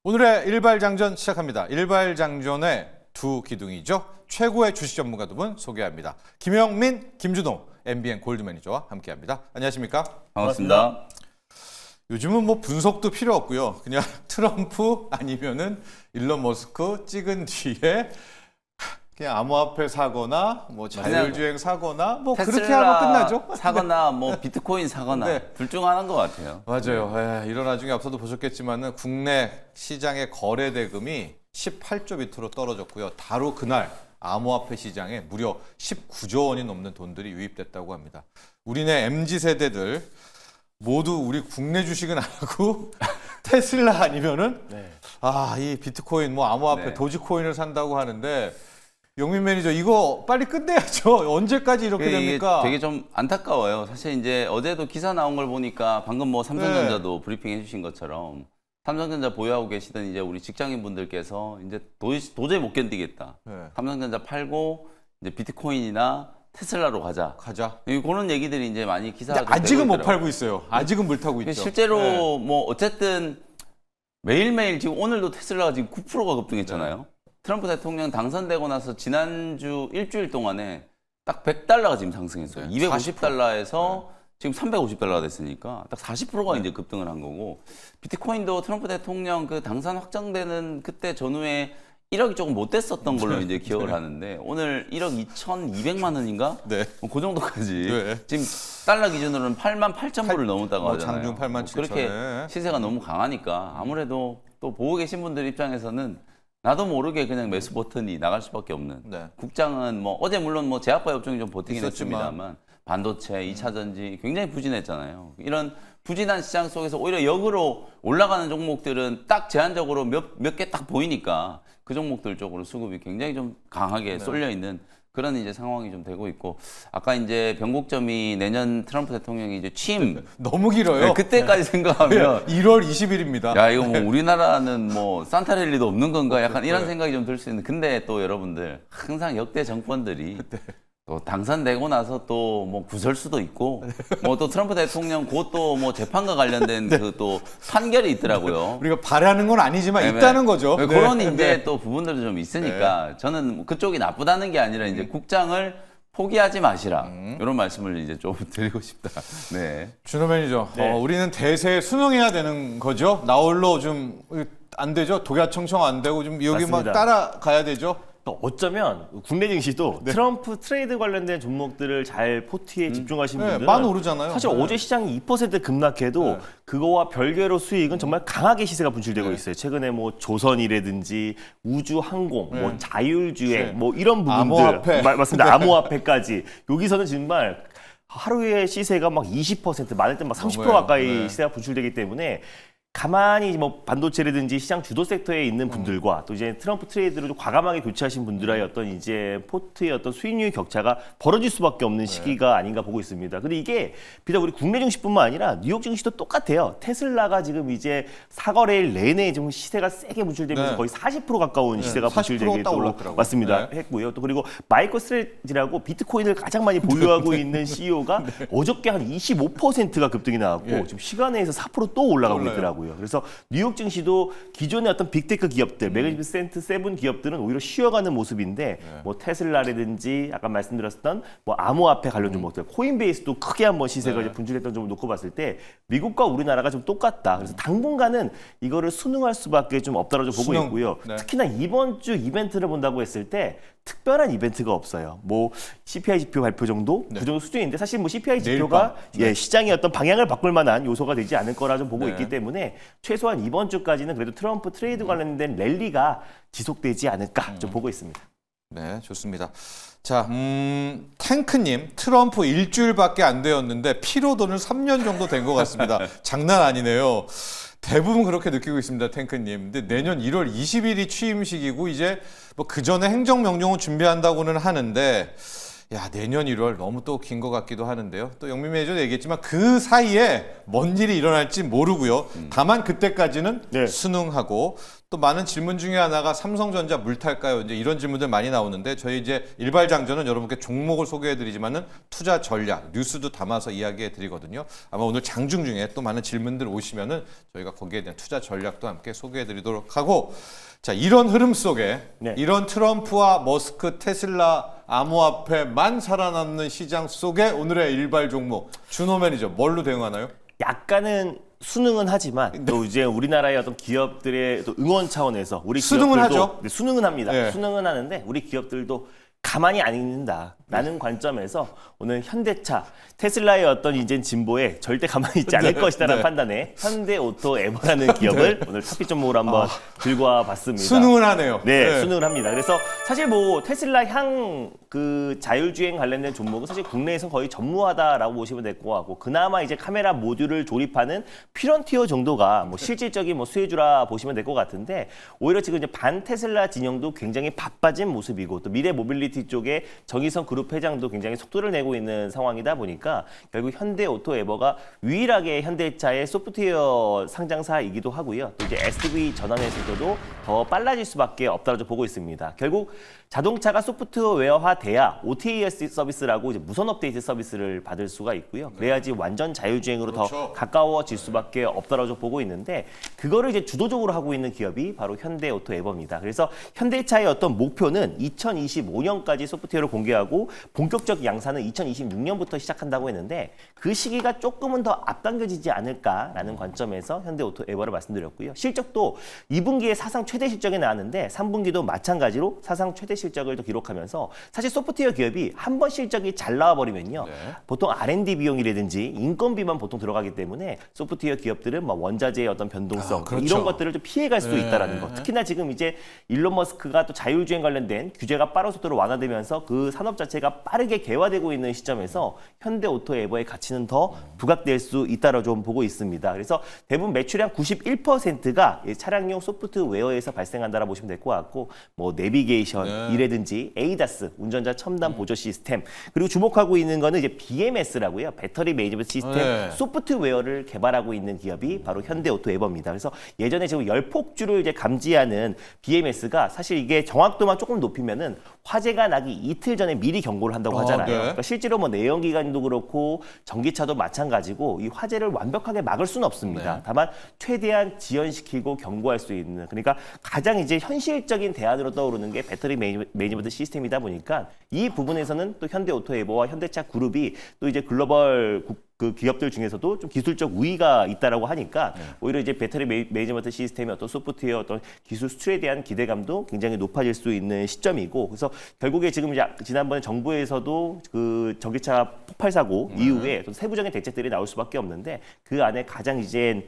오늘의 일발장전 시작합니다. 일발장전의 두 기둥이죠. 최고의 주식 전문가 두 분 소개합니다. 김영민, 김준호, MBN 골드 매니저와 함께합니다. 안녕하십니까? 반갑습니다. 요즘은 뭐 분석도 필요 없고요. 그냥 트럼프 아니면은 일론 머스크 찍은 뒤에 그냥 암호화폐 사거나 뭐 자율주행 사거나 뭐 그렇게 하면 끝나죠. 사거나 뭐 비트코인 사거나 네. 둘 중 하나인 것 같아요. 맞아요. 이런 나중에 앞서도 보셨겠지만은 국내 시장의 거래 대금이 18조 비트로 떨어졌고요. 바로 그날 암호화폐 시장에 무려 19조 원이 넘는 돈들이 유입됐다고 합니다. 우리네 MZ 세대들 모두 우리 국내 주식은 안 하고 테슬라 아니면은 이 비트코인 뭐 암호화폐 네. 도지코인을 산다고 하는데 영민 매니저 이거 빨리 끝내야죠. 언제까지 이렇게 이게 됩니까? 되게 좀 안타까워요. 사실 이제 어제도 기사 나온 걸 보니까 방금 뭐 삼성전자도 브리핑 해주신 것처럼 삼성전자 보유하고 계시던 이제 우리 직장인 분들께서 이제 도저히 못 견디겠다. 네. 삼성전자 팔고 이제 비트코인이나 테슬라로 가자. 그런 얘기들이 이제 많이 기사가 근데 좀 아직은 되고 못 있더라고요. 팔고 있어요. 아직은 물 타고 있죠. 실제로 네. 뭐 어쨌든 매일매일 지금 오늘도 테슬라가 지금 9%가 급등했잖아요. 트럼프 대통령 당선되고 나서 지난주 일주일 동안에 딱 100달러가 지금 상승했어요. 네, 250달러에서 지금 350달러가 됐으니까 딱 40%가 이제 급등을 한 거고, 비트코인도 트럼프 대통령 그 당선 확정되는 그때 전후에 1억이 조금 못 됐었던 걸로 이제 기억을 하는데 오늘 1억 2,200만 원인가? 네. 그 정도까지 네. 지금 달러 기준으로는 88,000불을 넘었다고 하잖아요. 장중 87,000. 그렇게 시세가 너무 강하니까 아무래도 또 보고 계신 분들 입장에서는 나도 모르게 그냥 매수 버튼이 나갈 수밖에 없는. 네. 국장은 뭐 어제 물론 뭐 제약바 업종이 좀 버티긴 있었지만. 했습니다만 반도체, 2차 전지 굉장히 부진했잖아요. 이런 부진한 시장 속에서 오히려 역으로 올라가는 종목들은 딱 제한적으로 몇 개 딱 보이니까 그 종목들 쪽으로 수급이 굉장히 좀 강하게 쏠려 있는 그런 이제 상황이 좀 되고 있고, 아까 이제 변곡점이 내년 트럼프 대통령이 이제 취임 너무 길어요. 그때까지 생각하면 1월 20일입니다. 야, 이거 뭐 우리나라는 뭐 산타랠리도 없는 건가? 약간 이런 생각이 좀 들 수 있는. 근데 또 여러분들 항상 역대 정권들이 또 당선되고 나서 또 뭐 구설수도 있고 뭐 또 트럼프 대통령 곧 또 뭐 재판과 관련된 그 또 판결이 있더라고요. 우리가 바라는 건 아니지만 있다는 거죠. 그런 네. 이제 또 부분들도 좀 있으니까 저는 그쪽이 나쁘다는 게 아니라 이제 국장을 포기하지 마시라. 이런 말씀을 이제 좀 드리고 싶다. 네. 준호 매니저, 네. 우리는 대세에 순응해야 되는 거죠. 나홀로 좀 안 되죠. 독야청청 안 되고 좀 여기 막 맞습니다. 따라가야 되죠. 어쩌면 국내 증시도 트럼프 트레이드 관련된 종목들을 잘 포트에 집중하신 네, 분들은 많이 오르잖아요. 사실 네. 어제 시장이 2% 급락해도 그거와 별개로 수익은 정말 강하게 시세가 분출되고 있어요. 최근에 뭐 조선이라든지 우주항공, 뭐 자율주행, 네. 뭐 이런 부분들 암호화폐. 맞습니다. 암호화폐까지 여기서는 정말 하루에 시세가 막 20% 많을 때 막 30% 넘어요. 가까이 네. 시세가 분출되기 때문에 가만히 뭐 반도체라든지 시장 주도 섹터에 있는 분들과 또 이제 트럼프 트레이드를 좀 과감하게 교체하신 분들의 어떤 이제 포트의 어떤 수익률 격차가 벌어질 수밖에 없는 시기가 아닌가 보고 있습니다. 근데 이게 비단 우리 국내 증시뿐만 아니라 뉴욕 증시도 똑같아요. 테슬라가 지금 이제 사거래일 내내 좀 시세가 세게 분출되면서 네. 거의 40% 가까운 시세가 40% 분출되게 딱 또 올랐더라고요. 맞습니다. 네. 했고요. 또 그리고 마이크로 스트레지라고 비트코인을 가장 많이 보유하고 있는 CEO가 어저께 한 25%가 급등이 나왔고 지금 시간에서 4%또 올라가고 올라요. 있더라고요. 그래서 뉴욕 증시도 기존의 어떤 빅테크 기업들, 매그니피센트 세븐 기업들은 오히려 쉬어가는 모습인데 뭐 테슬라라든지 아까 말씀드렸던 뭐 암호화폐 관련 종목들, 코인베이스도 크게 한번 시세가 이제 분출했던 점을 놓고 봤을 때 미국과 우리나라가 좀 똑같다. 그래서 당분간은 이거를 순응할 수밖에 좀 없다고 좀 보고 순응. 있고요. 네. 특히나 이번 주 이벤트를 본다고 했을 때 특별한 이벤트가 없어요. 뭐 CPI 지표 발표 정도 그 정도 수준인데 사실 뭐 CPI 내일 지표가 밤. 시장의 어떤 방향을 바꿀 만한 요소가 되지 않을 거라 좀 보고 네. 있기 때문에 최소한 이번 주까지는 그래도 트럼프 트레이드 관련된 랠리가 지속되지 않을까 좀 보고 있습니다. 네, 좋습니다. 자, 탱크님, 트럼프 일주일밖에 안 되었는데 피로도는 3년 정도 된 것 같습니다. 장난 아니네요. 대부분 그렇게 느끼고 있습니다, 탱크님. 근데 내년 1월 20일이 취임식이고 이제 뭐 그 전에 행정명령을 준비한다고는 하는데 야, 내년 1월 너무 또 긴 것 같기도 하는데요. 또 영민 매니저도 얘기했지만 그 사이에 뭔 일이 일어날지 모르고요. 다만 그때까지는 네. 순응하고 또 많은 질문 중에 하나가 삼성전자 물 탈까요? 이제 이런 질문들 많이 나오는데 저희 이제 일발장전은 여러분께 종목을 소개해드리지만은 투자 전략, 뉴스도 담아서 이야기해드리거든요. 아마 오늘 장중 중에 또 많은 질문들 오시면은 저희가 거기에 대한 투자 전략도 함께 소개해드리도록 하고 자, 이런 흐름 속에 네. 이런 트럼프와 머스크, 테슬라, 암호화폐만 살아남는 시장 속에 오늘의 일발 종목 준호 매니저 뭘로 대응하나요? 약간은 순응은 하지만 또 이제 우리나라의 어떤 기업들의 또 응원 차원에서 우리 순응은 기업들도 하죠. 네, 순응은 합니다. 네. 순응은 하는데 우리 기업들도 가만히 안 있는다라는 관점에서 오늘 현대차, 테슬라의 어떤 이제 진보에 절대 가만히 있지 않을 것이다라는 판단에 현대오토에버라는 기업을 오늘 탑픽 종목으로 한번 들고 와봤습니다. 순응은 하네요. 네, 순응을 합니다. 그래서 사실 뭐 테슬라 향 그 자율주행 관련된 종목은 사실 국내에서 거의 전무하다라고 보시면 될 것 같고 그나마 이제 카메라 모듈을 조립하는 피런티어 정도가 뭐 실질적인 뭐 수혜주라 보시면 될 것 같은데 오히려 지금 이제 반 테슬라 진영도 굉장히 바빠진 모습이고 또 미래 모빌리티 쪽에 정의선 그룹 회장도 굉장히 속도를 내고 있는 상황이다 보니까 결국 현대오토에버가 유일하게 현대차의 소프트웨어 상장사이기도 하고요. 또 이제 SDV 전환의 속도도 더 빨라질 수밖에 없다고 보고 있습니다. 결국 자동차가 소프트웨어화 돼야 OTA 서비스라고 이제 무선 업데이트 서비스를 받을 수가 있고요. 그래야지 완전 자율주행으로 더 그렇죠. 가까워질 수밖에 없다고 보고 있는데 그거를 이제 주도적으로 하고 있는 기업이 바로 현대오토에버입니다. 그래서 현대차의 어떤 목표는 2025년까지 소프트웨어를 공개하고 본격적 양산은 2026년부터 시작한다고 했는데 그 시기가 조금은 더 앞당겨지지 않을까라는 관점에서 현대오토에버를 말씀드렸고요. 실적도 2분기에 사상 최대 실적이 나왔는데 3분기도 마찬가지로 사상 최대 실적을 또 기록하면서 사실 소프트웨어 기업이 한 번 실적이 잘 나와버리면요. 보통 R&D 비용이라든지 인건비만 보통 들어가기 때문에 소프트웨어 기업들은 뭐 원자재의 어떤 변동성 그렇죠. 이런 것들을 좀 피해갈 수 있다라는 거. 특히나 지금 이제 일론 머스크가 또 자율주행 관련된 규제가 빠른 속도로 완화되면서 그 산업 자체가 빠르게 개화되고 있는 시점에서 현대오토에버의 가치는 더 부각될 수 있다고 좀 보고 있습니다. 그래서 대부분 매출의 한 91%가 차량용 소프트웨어에서 발생한다라고 보시면 될 것 같고 뭐 내비게이션 이라든지 에이다스 운전자 첨단 보조 시스템 그리고 주목하고 있는 거는 이제 BMS라고요. 배터리 매니지먼트 시스템 소프트웨어를 개발하고 있는 기업이 바로 현대오토에버입니다. 그래서 예전에 지금 열폭주를 이제 감지하는 BMS가 사실 이게 정확도만 조금 높이면은 화재가 나기 이틀 전에 미리 경고를 한다고 하잖아요. 네. 그러니까 실제로 뭐 내연기관도 그렇고 전기차도 마찬가지고 이 화재를 완벽하게 막을 수는 없습니다. 다만 최대한 지연시키고 경고할 수 있는 그러니까 가장 이제 현실적인 대안으로 떠오르는 게 배터리 매니지먼트 시스템이다 보니까 이 부분에서는 또 현대오토에버와 현대차 그룹이 또 이제 글로벌 그 기업들 중에서도 좀 기술적 우위가 있다라고 하니까 오히려 이제 배터리 매니지먼트 시스템의 어떤 소프트웨어 어떤 기술 수출에 대한 기대감도 굉장히 높아질 수 있는 시점이고 그래서 결국에 지금 이제 지난번에 정부에서도 그 전기차 폭발 사고 이후에 좀 세부적인 대책들이 나올 수밖에 없는데 그 안에 가장 이제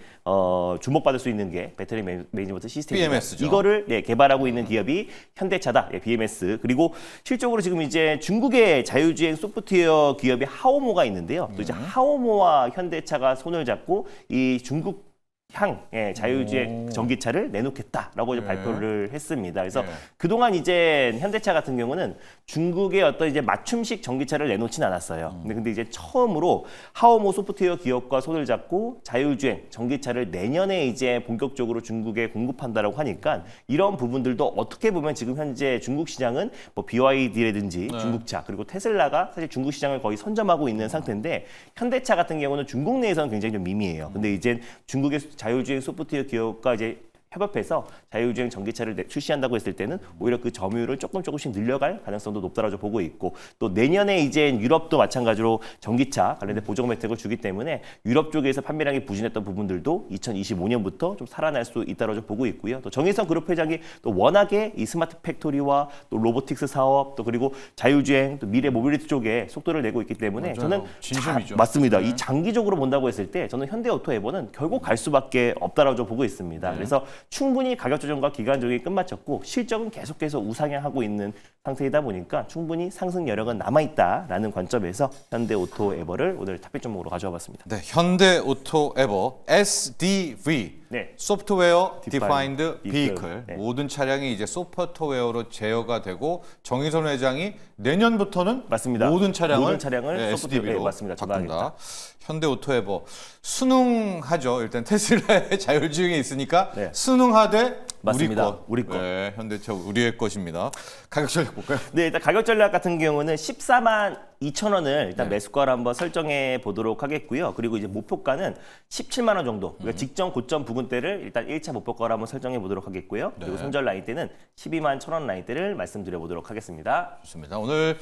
주목받을 수 있는 게 배터리 매니지먼트 시스템입니다. BMS죠. 이거를 개발하고 있는 기업이 현대차다. BMS. 그리고 실적으로 지금 이제 중국의 자율주행 소프트웨어 기업이 하오모가 있는데요. 또 이제 하오모와 현대차가 손을 잡고 이 중국 향의 자율주행 전기차를 내놓겠다라고 이제 발표를 했습니다. 그래서 그동안 이제 현대차 같은 경우는 중국의 어떤 이제 맞춤식 전기차를 내놓진 않았어요. 근데 이제 처음으로 하오모 소프트웨어 기업과 손을 잡고 자율주행 전기차를 내년에 이제 본격적으로 중국에 공급한다라고 하니까 이런 부분들도 어떻게 보면 지금 현재 중국 시장은 뭐 BYD라든지 중국차 그리고 테슬라가 사실 중국 시장을 거의 선점하고 있는 상태인데 현대차 같은 경우는 중국 내에서는 굉장히 좀 미미해요. 근데 이제 중국의 자율주행 소프트웨어 기업과 이제 협업해서 자율주행 전기차를 출시한다고 했을 때는 오히려 그 점유율을 조금씩 늘려갈 가능성도 높다라고 보고 있고 또 내년에 이제 유럽도 마찬가지로 전기차 관련된 보조금 혜택을 주기 때문에 유럽 쪽에서 판매량이 부진했던 부분들도 2025년부터 좀 살아날 수 있다라고 보고 있고요. 또 정의선 그룹 회장이 또 워낙에 이 스마트 팩토리와 또 로보틱스 사업 또 그리고 자율주행 또 미래 모빌리티 쪽에 속도를 내고 있기 때문에 저는 진심이죠. 맞습니다. 이 장기적으로 본다고 했을 때 저는 현대오토에버는 결국 갈 수밖에 없다라고 보고 있습니다. 그래서 충분히 가격 조정과 기간 조정이 끝마쳤고 실적은 계속해서 우상향하고 있는 상태이다 보니까 충분히 상승 여력은 남아있다라는 관점에서 현대오토에버를 오늘 탑픽 종목으로 가져와 봤습니다. 네, 현대오토에버 SDV 네. 소프트웨어 Defined 디파인드 비이클. 네. 모든 차량이 이제 소프트웨어로 제어가 되고 정의선 회장이 내년부터는 맞습니다. 모든 차량을 모든 차량을 네, 소프트웨어, SDV로 네, 맞습니다. 바꾼다. 현대오토에버 순응하죠. 일단 테슬라의 자율주행이 있으니까 네. 순응하되 맞습니다. 우리 거. 네, 현대차 우리의 것입니다. 가격 전략 볼까요? 네, 일단 가격 전략 같은 경우는 14만 2천 원을 일단 네. 매수가로 한번 설정해 보도록 하겠고요. 그리고 이제 목표가는 17만 원 정도. 그러니까 직전 고점 부근대를 일단 1차 목표가로 한번 설정해 보도록 하겠고요. 그리고 네. 손절 라인대는 12만 1천 원 라인대를 말씀드려 보도록 하겠습니다. 좋습니다. 오늘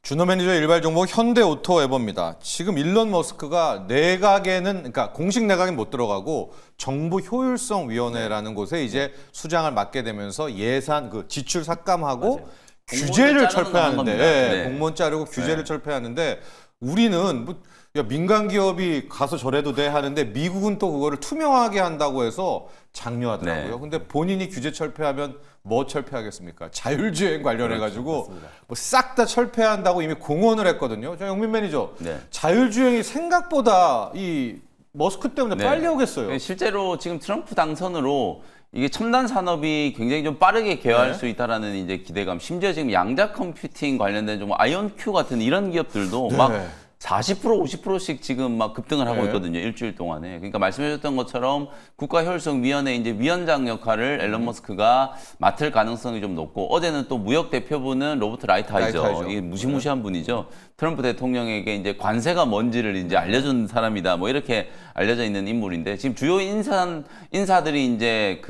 준호 매니저의 일발 종목 현대오토에버입니다. 지금 일론 머스크가 내각에는 그러니까 공식 내각엔 못 들어가고 정부 효율성 위원회라는 곳에 이제 수장을 맡게 되면서 예산 그 지출 삭감하고 맞아요. 규제를 공무원을 자르는 철폐하는데 겁니다. 네. 공무원 자르고 규제를 철폐하는데 우리는 뭐 야, 민간 기업이 가서 저래도 돼 하는데 미국은 또 그거를 투명하게 한다고 해서 장려하더라고요. 네. 근데 본인이 규제 철폐하면 뭐 철폐하겠습니까? 자율주행 관련해 가지고 뭐 싹 다 철폐한다고 이미 공언을 했거든요. 저 영민 매니저, 네. 자율주행이 생각보다 이 머스크 때문에 네. 빨리 오겠어요. 실제로 지금 트럼프 당선으로 이게 첨단 산업이 굉장히 좀 빠르게 개화할 네. 수 있다라는 이제 기대감. 심지어 지금 양자 컴퓨팅 관련된 좀 아이온큐 같은 이런 기업들도 네. 막 40% 50%씩 지금 막 급등을 하고 네. 있거든요. 일주일 동안에. 그러니까 말씀해줬던 것처럼 국가효율성위원회 이제 위원장 역할을 앨런 머스크가 맡을 가능성이 좀 높고 어제는 또 무역 대표부는 로버트 라이트하이저. 라이트하이저. 이게 무시무시한 분이죠. 트럼프 대통령에게 이제 관세가 뭔지를 이제 알려준 사람이다. 뭐 이렇게 알려져 있는 인물인데 지금 주요 인사들이 이제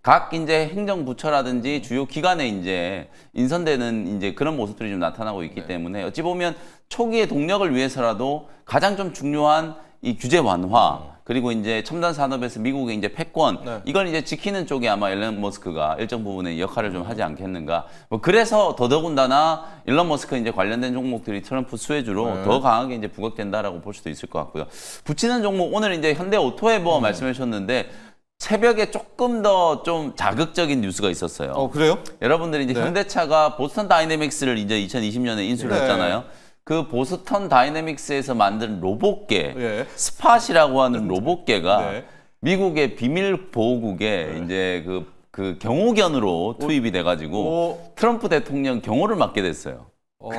각 이제 행정부처라든지 주요 기관에 이제 인선되는 이제 그런 모습들이 좀 나타나고 있기 때문에 어찌 보면 초기의 동력을 위해서라도 가장 좀 중요한 이 규제 완화 그리고 이제 첨단 산업에서 미국의 이제 패권 네. 이걸 이제 지키는 쪽에 아마 일론 머스크가 일정 부분의 역할을 좀 하지 않겠는가. 뭐 그래서 더더군다나 일론 머스크 이제 관련된 종목들이 트럼프 수혜주로 네. 더 강하게 이제 부각된다라고 볼 수도 있을 것 같고요. 붙이는 종목 오늘 이제 현대오토에버 말씀해 주셨는데 새벽에 조금 더 좀 자극적인 뉴스가 있었어요. 그래요? 여러분들이 이제 네. 현대차가 보스턴 다이내믹스를 이제 2020년에 인수를 네. 했잖아요. 그 보스턴 다이내믹스에서 만든 로봇계, 예. 스팟이라고 하는 로봇계가 네. 미국의 비밀 보호국에 이제 그 경호견으로 투입이 돼가지고 트럼프 대통령 경호를 맡게 됐어요.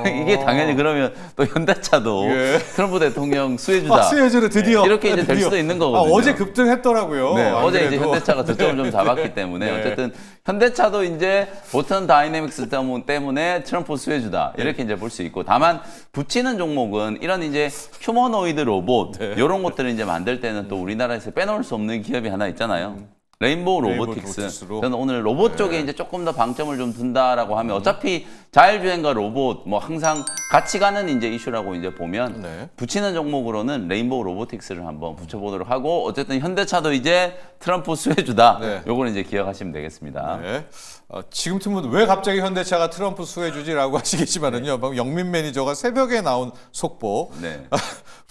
이게 당연히 그러면 또 현대차도 예. 트럼프 대통령 수혜주다. 수혜주로 드디어 이렇게 이제 될 드디어. 수도 있는 거거든요. 어제 급등했더라고요. 네, 안 어제 이제 그래도. 현대차가 저점을 좀 잡았기 때문에 네. 어쨌든 현대차도 이제 보스턴 다이내믹스 때문에 트럼프 수혜주다 이렇게 이제 볼 수 있고 다만 붙이는 종목은 이런 이제 휴머노이드 로봇 이런 것들을 이제 만들 때는 또 우리나라에서 빼놓을 수 없는 기업이 하나 있잖아요. 레인보우 로보틱스. 로보틱스로. 저는 오늘 로봇 쪽에 이제 조금 더 방점을 좀 둔다라고 하면 어차피 자율주행과 로봇 뭐 항상 같이 가는 이제 이슈라고 이제 보면 네. 붙이는 종목으로는 레인보우 로보틱스를 한번 붙여보도록 하고 어쨌든 현대차도 이제 트럼프 수혜주다. 네. 요거는 이제 기억하시면 되겠습니다. 네. 지금쯤은 왜 갑자기 현대차가 트럼프 수혜주지라고 하시겠지만은요. 방금 영민 매니저가 새벽에 나온 속보. 네.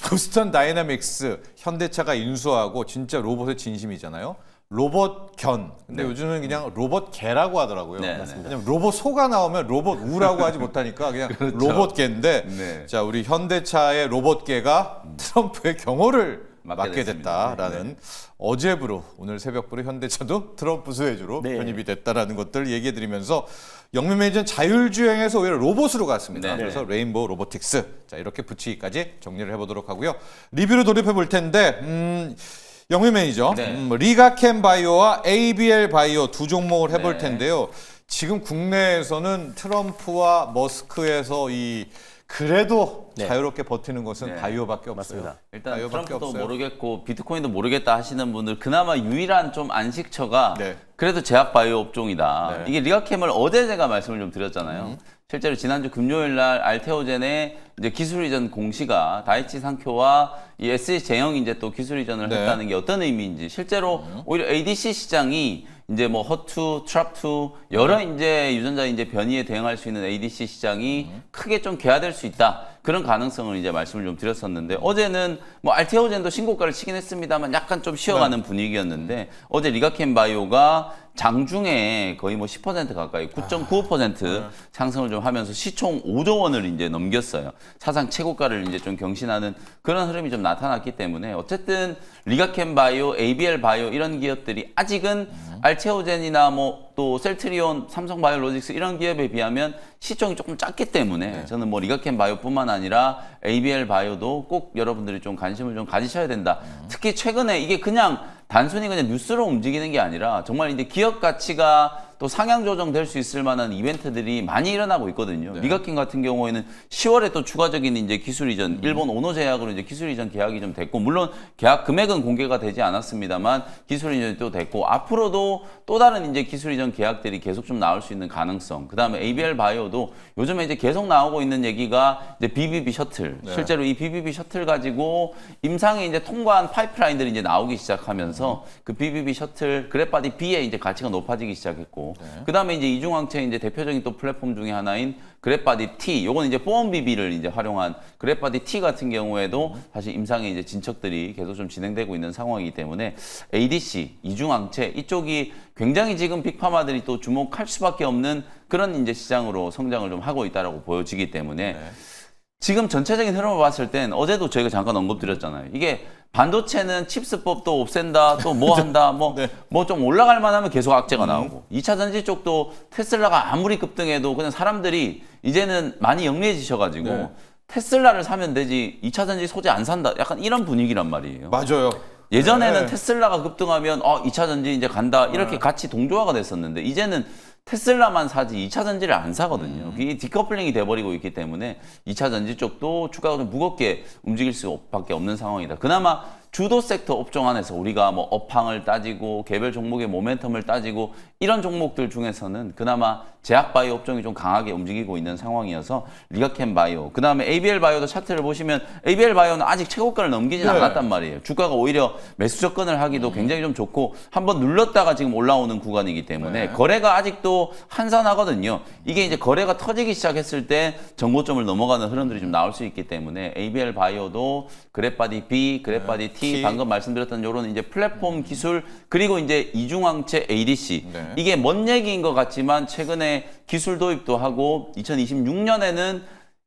보스턴 다이내믹스 현대차가 인수하고 진짜 로봇의 진심이잖아요. 로봇 견. 근데 요즘은 그냥 로봇 개라고 하더라고요. 네, 맞습니다. 왜냐면 로봇 소가 나오면 로봇 우라고 하지 못하니까 그냥 로봇 개인데 네. 자, 우리 현대차의 로봇 개가 트럼프의 경호를 맡게 됐습니다. 됐다라는 어제부로 오늘 새벽부로 현대차도 트럼프 수혜주로 네. 편입이 됐다라는 것들 얘기해 드리면서 영민 매니저는 자율주행에서 오히려 로봇으로 갔습니다. 네. 그래서 레인보우 로보틱스. 자, 이렇게 붙이기까지 정리를 해보도록 하고요. 리뷰로 돌입해 볼 텐데 영민 매니저, 네. 리가캠 바이오와 ABL 바이오 두 종목을 해볼 네. 텐데요. 지금 국내에서는 트럼프와 머스크에서 그래도 네. 자유롭게 버티는 것은 네. 바이오밖에 없어요. 맞습니다. 일단 바이오밖에 트럼프도 없어요. 모르겠고 비트코인도 모르겠다 하시는 분들 그나마 유일한 좀 안식처가 네. 그래도 제약 바이오 업종이다. 네. 이게 리가캠을 어제 제가 말씀을 좀 드렸잖아요. 실제로 지난주 금요일 날 알테오젠의 이제 기술 이전 공시가 다이치 산큐와 이 SJ제형이 이제 또 기술 이전을 네. 했다는 게 어떤 의미인지 실제로 오히려 ADC 시장이 이제 뭐 허투, 트랍투 여러 이제 유전자 이제 변이에 대응할 수 있는 ADC 시장이 크게 좀 개화될 수 있다. 그런 가능성을 이제 말씀을 좀 드렸었는데 어제는 뭐 알테오젠도 신고가를 치긴 했습니다만 약간 좀 쉬어가는 분위기였는데 어제 리가켄 바이오가 장중에 거의 뭐 10% 가까이 9.95% 상승을 좀 하면서 시총 5조 원을 이제 넘겼어요. 사상 최고가를 이제 좀 경신하는 그런 흐름이 좀 나타났기 때문에 어쨌든 리가켄 바이오, ABL 바이오 이런 기업들이 아직은 알테오젠이나 뭐 또 셀트리온, 삼성 바이오로직스 이런 기업에 비하면 시총이 조금 작기 때문에 저는 뭐 리가켄 바이오뿐만 아니라 ABL 바이오도 꼭 여러분들이 좀 관심을 좀 가지셔야 된다. 특히 최근에 이게 그냥 단순히 그냥 뉴스로 움직이는 게 아니라 정말 이제 기업 가치가 또 상향 조정될 수 있을 만한 이벤트들이 많이 일어나고 있거든요. 리가켄 같은 경우에는 10월에 또 추가적인 이제 기술 이전, 일본 오노 제약으로 이제 기술 이전 계약이 좀 됐고, 물론 계약 금액은 공개가 되지 않았습니다만 기술 이전이 또 됐고, 앞으로도 또 다른 이제 기술 이전 계약들이 계속 좀 나올 수 있는 가능성. 그다음에 ABL 바이오도 요즘에 이제 계속 나오고 있는 얘기가 이제 BBB 셔틀. 실제로 이 BBB 셔틀 가지고 임상에 이제 통과한 파이프라인들이 이제 나오기 시작하면서 그 BBB 셔틀 그래파디 B의 이제 가치가 높아지기 시작했고, 그다음에 이제 이중항체 이제 대표적인 또 플랫폼 중에 하나인 그래파디 T, 요건 이제 보험 비비를 이제 활용한 그래파디 T 같은 경우에도 사실 임상의 이제 진척들이 계속 좀 진행되고 있는 상황이기 때문에 ADC, 이중항체 이쪽이 굉장히 지금 빅파마들이 또 주목할 수밖에 없는 그런 이제 시장으로 성장을 좀 하고 있다라고 보여지기 때문에 지금 전체적인 흐름을 봤을 땐 어제도 저희가 잠깐 언급드렸잖아요. 이게 반도체는 칩스법도 없앤다, 또 뭐 한다, 뭐 좀 올라갈 만하면 계속 악재가 나오고 2차 전지 쪽도 테슬라가 아무리 급등해도 그냥 사람들이 이제는 많이 영리해지셔가지고 테슬라를 사면 되지 2차 전지 소재 안 산다. 약간 이런 분위기란 말이에요. 맞아요. 예전에는 테슬라가 급등하면 2차 전지 이제 간다 이렇게 같이 동조화가 됐었는데 이제는 테슬라만 사지 2차 전지를 안 사거든요. 이게 디커플링이 돼버리고 있기 때문에 2차 전지 쪽도 주가가 좀 무겁게 움직일 수밖에 없는 상황이다. 그나마 주도 섹터 업종 안에서 우리가 뭐 업황을 따지고 개별 종목의 모멘텀을 따지고 이런 종목들 중에서는 그나마 제약바이오 업종이 좀 강하게 움직이고 있는 상황이어서 리가켄 바이오, 그 다음에 ABL 바이오도 차트를 보시면 ABL 바이오는 아직 최고가를 넘기진 않았단 말이에요. 주가가 오히려 매수 접근을 하기도 굉장히 좀 좋고 한번 눌렀다가 지금 올라오는 구간이기 때문에 거래가 아직도 한산하거든요. 이게 이제 거래가 터지기 시작했을 때 정고점을 넘어가는 흐름들이 좀 나올 수 있기 때문에 ABL 바이오도 그래파디 B, 그래파디 T, 방금 말씀드렸던 이런 이제 플랫폼 기술 그리고 이제 이중항체 ADC 이게 먼 얘기인 것 같지만 최근에 기술 도입도 하고 2026년에는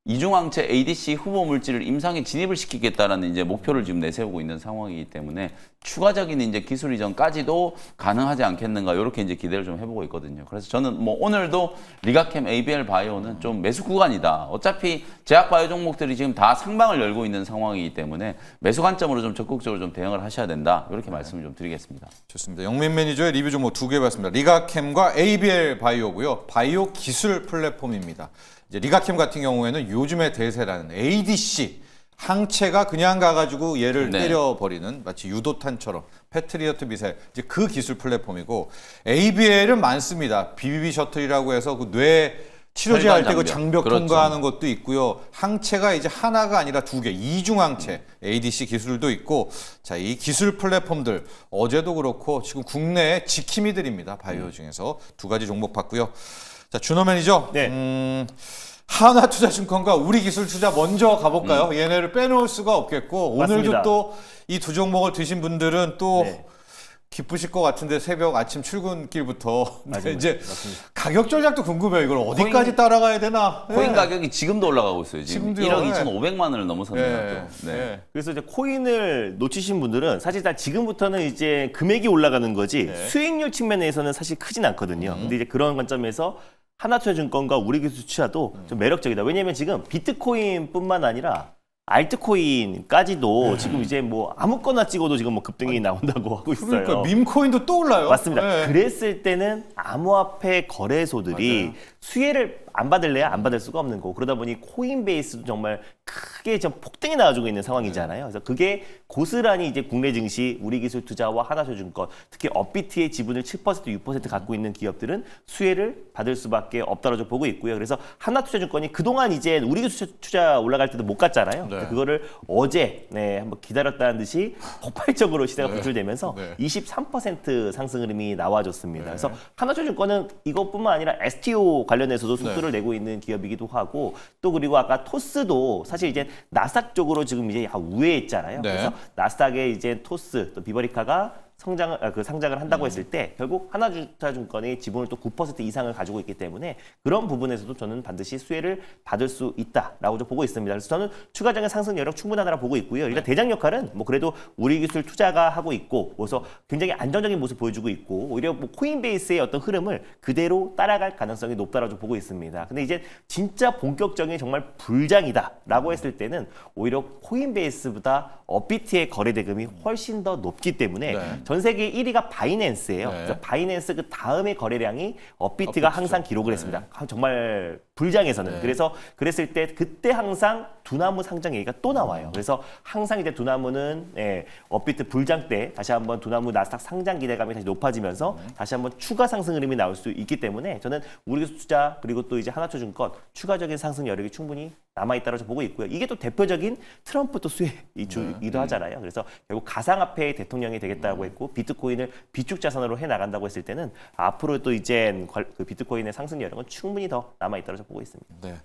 이중항체 ADC 후보 물질을 임상에 진입을 시키겠다라는 이제 목표를 지금 내세우고 있는 상황이기 때문에 추가적인 이제 기술 이전까지도 가능하지 않겠는가 이렇게 이제 기대를 좀 해보고 있거든요. 그래서 저는 뭐 오늘도 리가캠 ABL 바이오는 좀 매수 구간이다. 어차피 제약 바이오 종목들이 지금 다 상방을 열고 있는 상황이기 때문에 매수 관점으로 좀 적극적으로 좀 대응을 하셔야 된다. 이렇게 말씀을 좀 드리겠습니다. 좋습니다. 영민 매니저의 리뷰 종목 2개 봤습니다. 리가캠과 ABL 바이오고요. 바이오 기술 플랫폼입니다. 이제 리가캠 같은 경우에는 요즘의 대세라는 ADC 항체가 그냥 가가지고 얘를 때려버리는 마치 유도탄처럼 패트리어트 미사일 이제 그 기술 플랫폼이고 ABL은 많습니다. BBB 셔틀이라고 해서 그 뇌 치료제 할 때 그 장벽 통과하는 것도 있고요. 항체가 이제 하나가 아니라 2개, 이중항체 ADC 기술도 있고 자, 이 기술 플랫폼들 어제도 그렇고 지금 국내에 지킴이들입니다. 바이오 중에서 2가지 종목 봤고요. 자, 준호 매니저. 하나투자증권과 우리기술투자 먼저 가볼까요? 얘네를 빼놓을 수가 없겠고 맞습니다. 오늘도 또 이 두 종목을 드신 분들은 또 기쁘실 것 같은데 새벽 아침 출근길부터 이제 맞습니다. 가격 전략도 궁금해요. 이걸 어디까지 따라가야 되나? 코인 가격이 지금도 올라가고 있어요. 지금 지금도요. 1억 2,500만 원을 넘어섰네요. 또. 그래서 이제 코인을 놓치신 분들은 사실 다 지금부터는 이제 금액이 올라가는 거지 수익률 측면에서는 사실 크진 않거든요. 근데 이제 그런 관점에서 하나투자증권과 우리기술투자도 좀 매력적이다. 왜냐하면 지금 비트코인뿐만 아니라 알트코인까지도 지금 이제 뭐 아무거나 찍어도 지금 뭐 급등이 나온다고 하고 있어요. 그러니까 밈코인도 또 올라요. 맞습니다. 그랬을 때는 암호화폐 거래소들이 수혜를 안 받을래야 안 받을 수가 없는 거고 그러다 보니 코인베이스도 정말 크게 좀 폭등이 나와주고 있는 상황이잖아요. 그래서 그게 고스란히 이제 국내 증시, 우리기술투자와 하나투자증권, 특히 업비트의 지분을 7% 6% 갖고 있는 기업들은 수혜를 받을 수밖에 없다라고 보고 있고요. 그래서 하나투자증권이 그동안 이제 우리기술투자 올라갈 때도 못 갔잖아요. 네. 그거를 어제 한번 기다렸다는 듯이 폭발적으로 시세가 네. 분출되면서 네. 23% 상승 흐름이 나와줬습니다. 그래서 하나투자증권은 이것뿐만 아니라 STO 관련해서도 속도를 내고 있는 기업이기도 하고 또 그리고 아까 토스도 사실 이제 나스닥 쪽으로 지금 이제 우회에 있잖아요. 네. 그래서 나스닥에 이제 토스 또 비버리카가 상장을 한다고 했을 때 결국 하나투자증권의 지분을 또 9% 이상을 가지고 있기 때문에 그런 부분에서도 저는 반드시 수혜를 받을 수 있다라고 좀 보고 있습니다. 그래서 저는 추가적인 상승 여력 충분하다고 보고 있고요. 일단 대장 역할은 뭐 그래도 우리기술 투자가 하고 있고 그래서 굉장히 안정적인 모습 보여주고 있고 오히려 뭐 코인베이스의 어떤 흐름을 그대로 따라갈 가능성이 높다라고 좀 보고 있습니다. 근데 이제 진짜 본격적인 정말 불장이다라고 했을 때는 오히려 코인베이스보다 업비트의 거래 대금이 훨씬 더 높기 때문에 네. 전 세계 1위가 바이낸스예요. 네. 그래서 바이낸스 그 다음의 거래량이 업비트가 항상 기록을 했습니다. 정말 불장에서는. 그래서 그랬을 때 그때 항상 두나무 상장 얘기가 또 나와요. 그래서 항상 이제 두나무는 업비트 불장 때 다시 한번 두나무 나스닥 상장 기대감이 다시 높아지면서 다시 한번 추가 상승 흐름이 나올 수 있기 때문에 저는 우리기술투자 그리고 또 이제 하나투자증권 추가적인 상승 여력이 충분히 남아있다고 보고 있고요. 이게 또 대표적인 트럼프 또 수혜이기도 하잖아요. 그래서 결국 가상화폐의 대통령이 되겠다고 했고 비트코인을 비축 자산으로 해나간다고 했을 때는 앞으로 또 이제 그 비트코인의 상승 여력은 충분히 더 남아있다고 보고 있습니다. 네.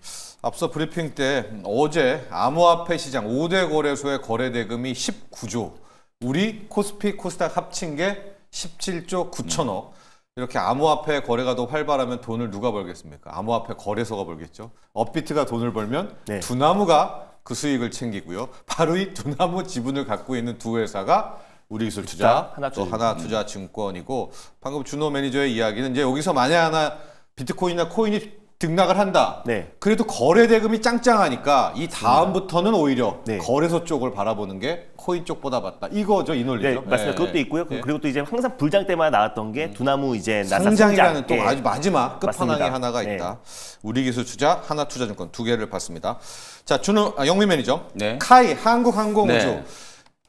앞서 브리핑 때 어제 암호화폐 시장 5대 거래소의 거래 대금이 19조, 우리 코스피 코스닥 합친 게 17조 9천억. 이렇게 암호화폐 거래가 더 활발하면 돈을 누가 벌겠습니까? 암호화폐 거래소가 벌겠죠. 업비트가 돈을 벌면 네. 두나무가 그 수익을 챙기고요. 바로 이 두나무 지분을 갖고 있는 두 회사가 우리기술투자, 또 하나투자증권이고 방금 준호 매니저의 이야기는 이제 여기서 만약 하나 비트코인이나 코인이 등락을 한다. 네. 그래도 거래 대금이 짱짱하니까 이 다음부터는 오히려 네. 거래소 쪽을 바라보는 게 코인 쪽보다 맞다. 이거죠, 이 논리죠. 네, 맞습니다. 그것도 있고요. 네. 그리고 또 이제 항상 불장 때마다 나왔던 게 두나무 이제 나스닥 상장이라는 또 상장. 아주 마지막 끝판왕이 맞습니다. 하나가 네. 있다. 우리기술투자, 하나투자증권 두 개를 봤습니다. 자, 영민 매니저. 네. 카이 한국항공우주. 네.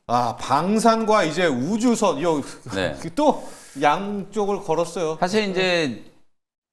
아, 방산과 이제 우주선 네. 또 양쪽을 걸었어요. 사실 이제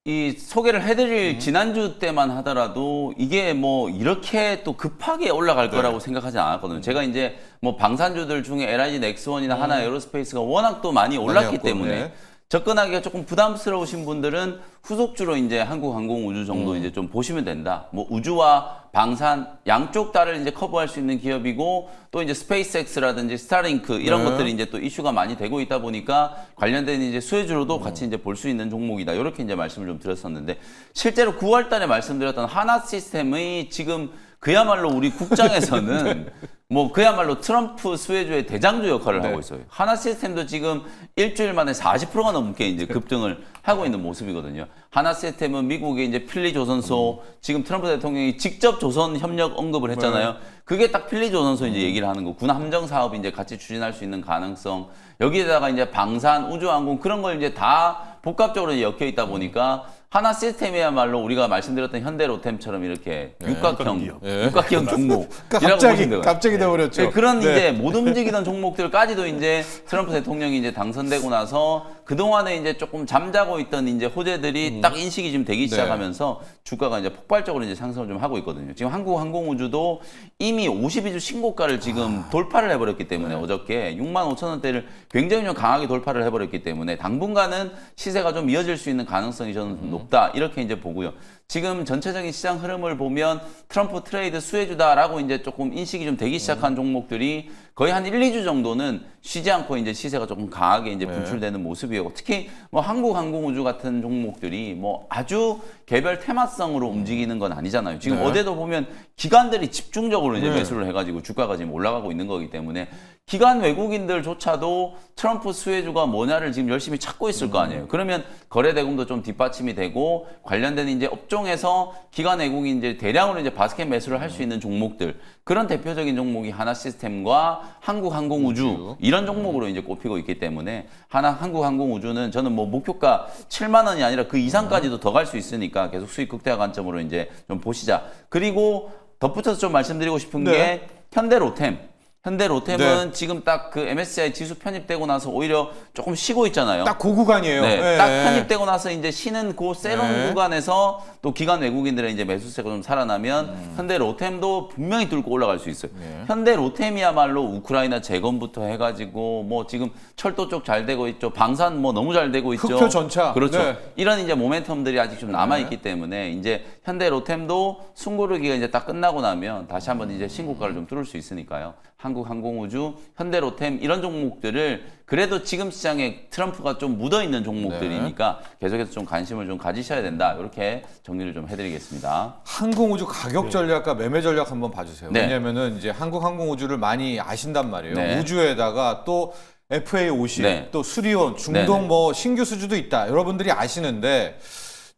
이 소개를 해드릴 지난주 때만 하더라도 이게 뭐 이렇게 또 급하게 올라갈 거라고 생각하지 않았거든요. 제가 이제 뭐 방산주들 중에 LIG 넥스원이나 하나 에어로스페이스가 워낙 또 많이 올랐기 해갖고, 때문에 네. 접근하기가 조금 부담스러우신 분들은 후속주로 이제 한국항공우주 정도 이제 좀 보시면 된다. 뭐 우주와 방산 양쪽 다를 이제 커버할 수 있는 기업이고 또 이제 스페이스X라든지 스타링크 이런 네. 것들이 이제 또 이슈가 많이 되고 있다 보니까 관련된 이제 수혜주로도 같이 이제 볼 수 있는 종목이다. 이렇게 이제 말씀을 좀 드렸었는데 실제로 9월 달에 말씀드렸던 하나 시스템의 지금 그야말로 우리 국장에서는 뭐 그야말로 트럼프 수혜주의 대장주 역할을 네. 하고 있어요. 하나 시스템도 지금 일주일 만에 40%가 넘게 이제 급등을 하고 있는 모습이거든요. 하나 시스템은 미국의 이제 필리 조선소 지금 트럼프 대통령이 직접 조선 협력 언급을 했잖아요. 네. 그게 딱 필리 조선소 이제 얘기를 하는 거. 군 함정 사업이 이제 같이 추진할 수 있는 가능성. 여기에다가 이제 방산, 우주항공 그런 걸 이제 다 복합적으로 엮여 있다 보니까 하나 시스템이야말로 우리가 말씀드렸던 현대로템처럼 이렇게 육각형 종목이라고 보시면 되거든요. 갑자기 돼버렸죠. 네, 그런 이제 못 움직이던 종목들까지도 이제 트럼프 대통령이 이제 당선되고 나서 그동안에 이제 조금 잠자고 있던 이제 호재들이 딱 인식이 좀 되기 시작하면서 주가가 이제 폭발적으로 이제 상승을 좀 하고 있거든요. 지금 한국항공우주도 이미 52주 신고가를 지금 돌파를 해버렸기 때문에 어저께 65,000원대를 굉장히 좀 강하게 돌파를 해버렸기 때문에 당분간은 시세가 좀 이어질 수 있는 가능성이 저는 높다. 이렇게 이제 보고요. 지금 전체적인 시장 흐름을 보면 트럼프 트레이드 수혜주다라고 이제 조금 인식이 좀 되기 시작한 종목들이 거의 한 1, 2주 정도는 쉬지 않고 이제 시세가 조금 강하게 이제 분출되는 모습이고 특히 뭐 한국항공우주 같은 종목들이 뭐 아주 개별 테마성으로 움직이는 건 아니잖아요. 지금 어제도 보면 기관들이 집중적으로 이제 매수를 해가지고 주가가 지금 올라가고 있는 거기 때문에 기관 외국인들조차도 트럼프 수혜주가 뭐냐를 지금 열심히 찾고 있을 거 아니에요. 그러면 거래 대금도 좀 뒷받침이 되고 관련된 이제 업종 업종에서 기관 외국인 이제 대량으로 이제 바스켓 매수를 할 수 있는 종목들 그런 대표적인 종목이 하나시스템과 한국항공우주 이런 종목으로 이제 꼽히고 있기 때문에 한국항공우주는 저는 뭐 목표가 7만 원이 아니라 그 이상까지도 더 갈 수 있으니까 계속 수익 극대화 관점으로 이제 좀 보시자. 그리고 덧붙여서 좀 말씀드리고 싶은 네. 게 현대로템은 네. 지금 딱 그 MSCI 지수 편입되고 나서 오히려 조금 쉬고 있잖아요. 딱 그 구간이에요. 네, 예, 딱 예. 편입되고 나서 이제 쉬는 그 세론 네. 구간에서 또 기관 외국인들의 이제 매수세가 좀 살아나면 현대로템도 분명히 뚫고 올라갈 수 있어요. 네. 현대로템이야말로 우크라이나 재건부터 해가지고 뭐 지금 철도 쪽 잘 되고 있죠. 방산 뭐 너무 잘 되고 있죠. 흑표 전차. 그렇죠. 네. 이런 이제 모멘텀들이 아직 좀 남아 있기 때문에 이제 현대로템도 숨고르기가 이제 딱 끝나고 나면 다시 한번 이제 신고가를 좀 뚫을 수 있으니까요. 한국항공우주, 현대로템 이런 종목들을 그래도 지금 시장에 트럼프가 좀 묻어 있는 종목들이니까 계속해서 좀 관심을 좀 가지셔야 된다. 이렇게 정리를 좀 해드리겠습니다. 항공우주 가격 전략과 매매 전략 한번 봐주세요. 네. 왜냐면은 이제 항공우주를 많이 아신단 말이에요. 네. 우주에다가 또 FA50, 네. 또 수리온, 중동 네. 뭐 신규 수주도 있다. 여러분들이 아시는데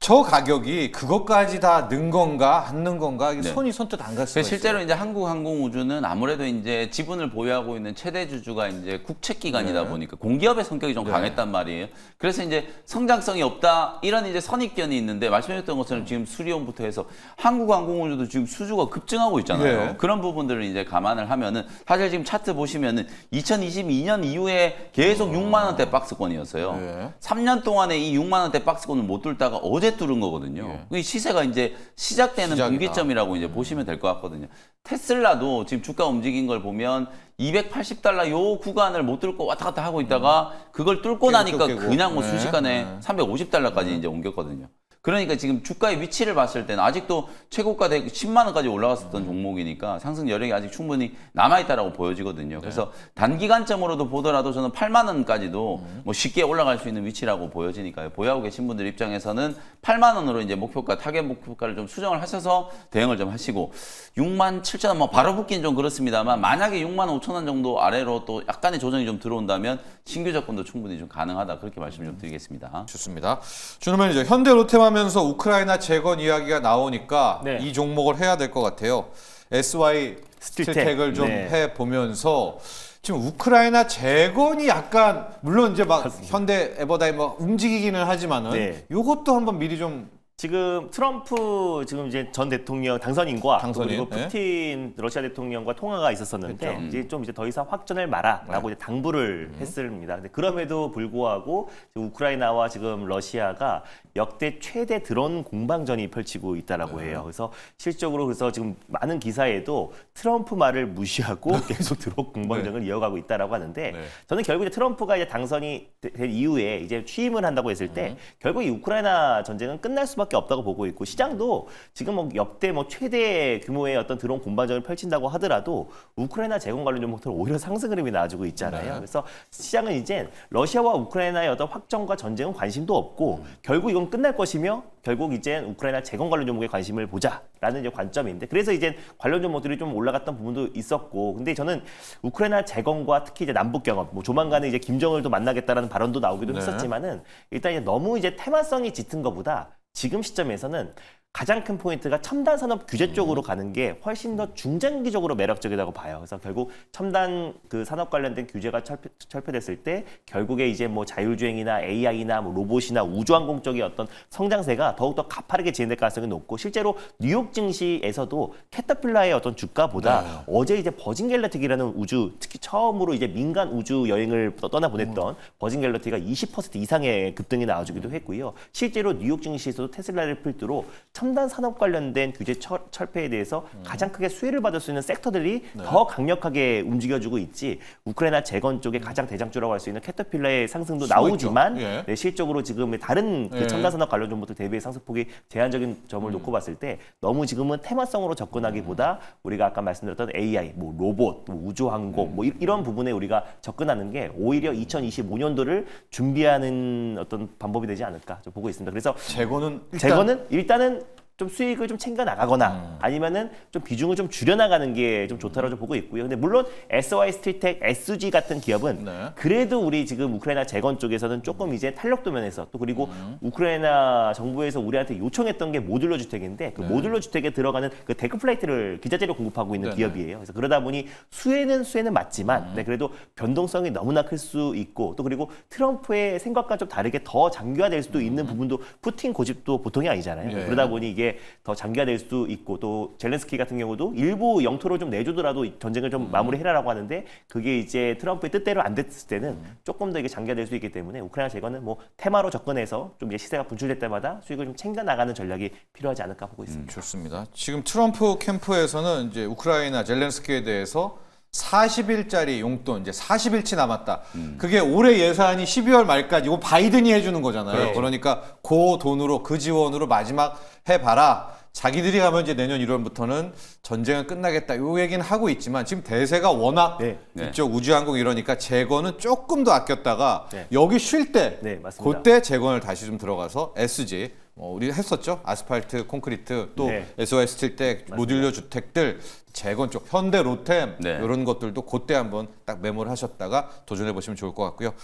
저 가격이 그것까지 다 는 건가 안 는 건가 이게 네. 손이 선뜻 안 갈 수가 그래서 실제로 있어요. 이제 한국항공우주는 아무래도 이제 지분을 보유하고 있는 최대 주주가 이제 국책기관이다 네. 보니까 공기업의 성격이 좀 네. 강했단 말이에요. 그래서 이제 성장성이 없다 이런 이제 선입견이 있는데 말씀하셨던 것처럼 지금 수리온부터 해서 한국항공우주도 지금 수주가 급증하고 있잖아요. 네. 그런 부분들을 이제 감안을 하면은 사실 지금 차트 보시면은 2022년 이후에 계속 6만 원대 박스권이었어요. 네. 3년 동안에 이 6만 원대 박스권을 못 뚫다가 어제 뚫은 거거든요. 이 시세가 이제 시작되는 시작이다. 분기점이라고 이제 보시면 될 것 같거든요. 테슬라도 지금 주가 움직인 걸 보면 280달러 요 구간을 못 뚫고 왔다 갔다 하고 있다가 그걸 뚫고 나니까 깨고. 그냥 뭐 네. 순식간에 네. 350달러까지 이제 옮겼거든요. 그러니까 지금 주가의 위치를 봤을 때는 아직도 최고가 10만 원까지 올라갔었던 종목이니까 상승 여력이 아직 충분히 남아있다라고 보여지거든요. 그래서 단기간점으로도 보더라도 저는 8만 원까지도 뭐 쉽게 올라갈 수 있는 위치라고 보여지니까요. 보유하고 계신 분들 입장에서는 8만 원으로 이제 목표가, 타겟 목표가를 좀 수정을 하셔서 대응을 좀 하시고 6만 7천 원, 뭐 바로 붙기는 좀 그렇습니다만 만약에 6만 5천 원 정도 아래로 또 약간의 조정이 좀 들어온다면 신규 접근도 충분히 좀 가능하다. 그렇게 말씀 좀 드리겠습니다. 좋습니다. 준호면 이제 현대로템 하면서 우크라이나 재건 이야기가 나오니까 네. 이 종목을 해야 될 것 같아요. SY 스틸텍을 좀 네. 해보면서 지금 우크라이나 재건이 약간 물론 이제 막 현대 에버다임 막 움직이기는 하지만은 네. 요것도 한번 미리 좀 지금 트럼프 지금 이제 전 대통령 당선인과 당선인, 그리고 푸틴 러시아 대통령과 통화가 있었었는데 그렇죠. 이제 더 이상 확전을 마라라고 이제 당부를 했습니다. 근데 그럼에도 불구하고 지금 우크라이나와 지금 러시아가 역대 최대 드론 공방전이 펼치고 있다라고 해요. 그래서 실적으로 그래서 지금 많은 기사에도 트럼프 말을 무시하고 계속 드론 공방전을 이어가고 있다라고 하는데 네. 저는 결국 이제 트럼프가 이제 당선이 된 이후에 이제 취임을 한다고 했을 때 결국 이 우크라이나 전쟁은 끝날 수밖에 없다고 보고 있고 시장도 지금 뭐 역대 뭐 최대 규모의 어떤 드론 공방전을 펼친다고 하더라도 우크라이나 재건 관련 종목들은 오히려 상승 흐름이 나와주고 있잖아요. 네. 그래서 시장은 이제 러시아와 우크라이나의 어떤 확전과 전쟁은 관심도 없고 결국 이건 끝날 것이며 결국 이제 우크라이나 재건 관련 종목에 관심을 보자라는 이제 관점인데 그래서 이제 관련 종목들이 좀 올라갔던 부분도 있었고 근데 저는 우크라이나 재건과 특히 이제 남북 경협 뭐 조만간에 이제 김정을도 만나겠다라는 발언도 나오기도 네. 했었지만은 일단 이제 너무 이제 테마성이 짙은 것보다 지금 시점에서는 가장 큰 포인트가 첨단 산업 규제 쪽으로 가는 게 훨씬 더 중장기적으로 매력적이라고 봐요. 그래서 결국 첨단 그 산업 관련된 규제가 철폐됐을 때 결국에 이제 뭐 자율주행이나 AI나 뭐 로봇이나 우주항공 쪽의 어떤 성장세가 더욱더 가파르게 진행될 가능성이 높고 실제로 뉴욕 증시에서도 캐터필라의 어떤 주가보다 네. 어제 이제 버진 갤럭틱이라는 우주 특히 처음으로 이제 민간 우주 여행을 떠나 보냈던 버진 갤럭틱가 20% 이상의 급등이 나와주기도 했고요. 실제로 뉴욕 증시에서도 테슬라를 필두로 첨단 산업 관련된 규제 철폐에 대해서 가장 크게 수혜를 받을 수 있는 섹터들이 더 강력하게 움직여주고 있지 우크라이나 재건 쪽에 가장 대장주라고 할 수 있는 캐터필라의 상승도 숨어 나오지만 있죠. 예. 네, 실적으로 지금 다른 그 예. 첨단 산업 관련 종목들 대비해 상승폭이 제한적인 점을 놓고 봤을 때 너무 지금은 테마성으로 접근하기보다 우리가 아까 말씀드렸던 AI, 뭐 로봇, 뭐 우주항공 뭐 이런 부분에 우리가 접근하는 게 오히려 2025년도를 준비하는 어떤 방법이 되지 않을까 좀 보고 있습니다. 그래서 재건은 재건은 일단은 좀 수익을 좀 챙겨 나가거나 아니면은 좀 비중을 좀 줄여 나가는 게 좀 좋다고 좀 보고 있고요. 근데 물론 SY 스틸텍, SG 같은 기업은 네. 그래도 우리 지금 우크라이나 재건 쪽에서는 조금 이제 탄력도 면에서 또 그리고 우크라이나 정부에서 우리한테 요청했던 게 모듈러 주택인데 그 모듈러 주택에 들어가는 그 데크 플레이트를 기자재로 공급하고 있는 네네. 기업이에요. 그래서 그러다 보니 수혜는 맞지만 네, 그래도 변동성이 너무나 클 수 있고 또 그리고 트럼프의 생각과 좀 다르게 더 장기화될 수도 있는 부분도 푸틴 고집도 보통이 아니잖아요. 예. 그러다 보니 이게 더 장기화될 수도 있고 또 젤렌스키 같은 경우도 일부 영토를 좀 내주더라도 전쟁을 좀 마무리해라라고 하는데 그게 이제 트럼프의 뜻대로 안 됐을 때는 조금 더 이게 장기화될 수 있기 때문에 우크라이나 재건은 뭐 테마로 접근해서 좀 이제 시세가 분출될 때마다 수익을 좀 챙겨 나가는 전략이 필요하지 않을까 보고 있습니다. 좋습니다. 지금 트럼프 캠프에서는 이제 우크라이나 젤렌스키에 대해서 40일짜리 용돈 이제 40일치 남았다. 그게 올해 예산이 12월 말까지 이거 바이든이 해주는 거잖아요. 네. 그러니까 그 돈으로 그 지원으로 마지막 해봐라. 자기들이 가면 이제 내년 1월부터는 전쟁은 끝나겠다. 요 얘기는 하고 있지만 지금 대세가 워낙 네. 이쪽 우주항공 이러니까 재건은 조금 더 아꼈다가 네. 여기 쉴 때 네, 맞습니다. 그때 재건을 다시 좀 들어가서 SG 우리 했었죠. 아스팔트, 콘크리트, 또 네. SY 스틸텍, 모듈러 주택들, 재건 쪽, 현대, 로템 네. 이런 것들도 그때 한번 딱 메모를 하셨다가 도전해 보시면 좋을 것 같고요.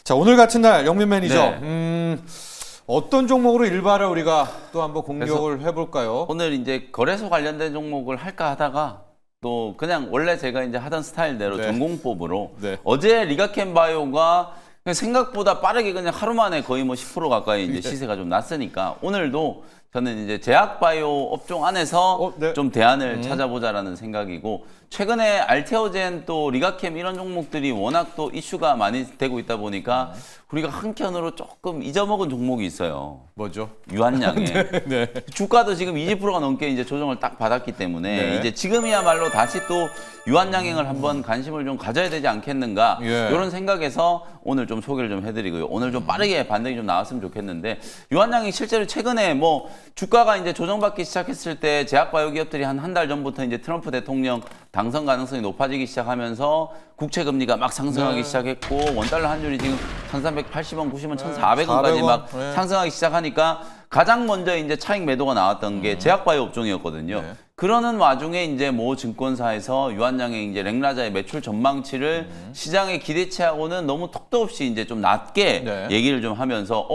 자, 오늘 같은 날 영민 매니저, 어떤 종목으로 일발을 우리가 또 한번 공격을 해볼까요? 오늘 이제 거래소 관련된 종목을 할까 하다가 또 그냥 원래 제가 이제 하던 스타일대로 네. 전공법으로 네. 어제 리가켄 바이오가 그냥 생각보다 빠르게 그냥 하루 만에 거의 뭐 10% 가까이 이제 시세가 좀 났으니까 오늘도 저는 이제 제약 바이오 업종 안에서 네. 좀 대안을 찾아보자라는 생각이고 최근에 알테오젠 또 리가캠 이런 종목들이 워낙 또 이슈가 많이 되고 있다 보니까 우리가 한켠으로 조금 잊어먹은 종목이 있어요. 뭐죠? 유한양에 네. 주가도 지금 20%가 넘게 이제 조정을 딱 받았기 때문에 네. 이제 지금이야말로 다시 또 유한양행을 한번 관심을 좀 가져야 되지 않겠는가 예. 이런 생각에서 오늘 좀 소개를 좀 해드리고요. 오늘 좀 빠르게 반등이 좀 나왔으면 좋겠는데 유한양이 실제로 최근에 뭐 주가가 이제 조정받기 시작했을 때 제약바이오 기업들이 한 달 전부터 이제 트럼프 대통령 당선 가능성이 높아지기 시작하면서 국채 금리가 막 상승하기 네. 시작했고 원달러 한 줄이 지금 1,380원, 90원, 1,400원까지 400원. 막 네. 상승하기 시작하니까 가장 먼저 이제 차익 매도가 나왔던 게 제약바이오 업종이었거든요. 네. 그러는 와중에 이제 모 증권사에서 유한양의 이제 렉라자의 매출 전망치를 시장의 기대치하고는 너무 턱도 없이 이제 좀 낮게 네. 얘기를 좀 하면서